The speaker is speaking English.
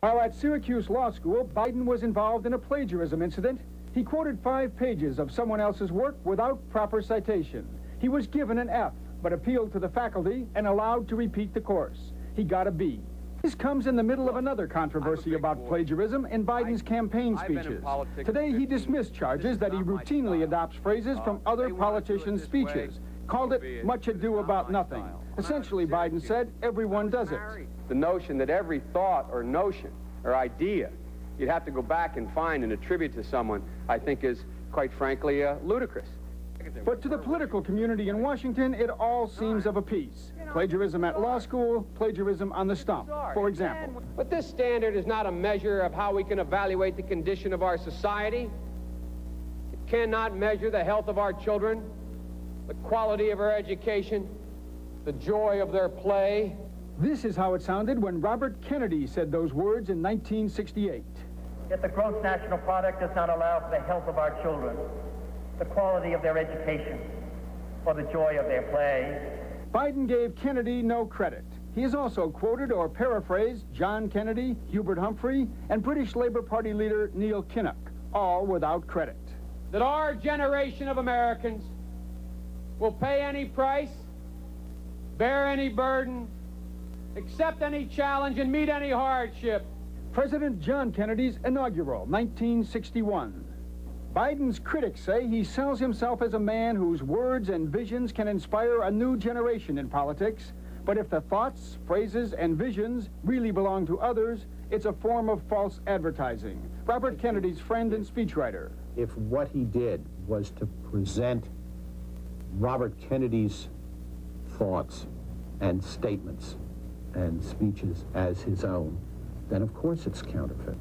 While at Syracuse Law School, Biden was involved in a plagiarism incident. He quoted 5 pages of someone else's work without proper citation. He was given an F, but appealed to the faculty and allowed to repeat the course. He got a B. This comes in the middle of another controversy about plagiarism in Biden's campaign speeches. Today, he dismissed charges that he routinely adopts phrases from other politicians' speeches, called it much ado about nothing. Essentially, Biden said, everyone does it. The notion that every thought or notion or idea you'd have to go back and find and attribute to someone, I think is, quite frankly, ludicrous. But to the political community in Washington, it all seems of a piece. Plagiarism at law school, plagiarism on the stump, for example. But this standard is not a measure of how we can evaluate the condition of our society. It cannot measure the health of our children, the quality of our education, the joy of their play. This is how it sounded when Robert Kennedy said those words in 1968. Yet the gross national product does not allow for the health of our children, the quality of their education, or the joy of their play. Biden gave Kennedy no credit. He has also quoted or paraphrased John Kennedy, Hubert Humphrey, and British Labour Party leader Neil Kinnock, all without credit. That our generation of Americans will pay any price, bear any burden, accept any challenge, and meet any hardship. President John Kennedy's inaugural, 1961. Biden's critics say he sells himself as a man whose words and visions can inspire a new generation in politics. But if the thoughts, phrases, and visions really belong to others, it's a form of false advertising. Robert Kennedy's friend and speechwriter. If what he did was to present Robert Kennedy's thoughts and statements and speeches as his own, then of course it's counterfeit.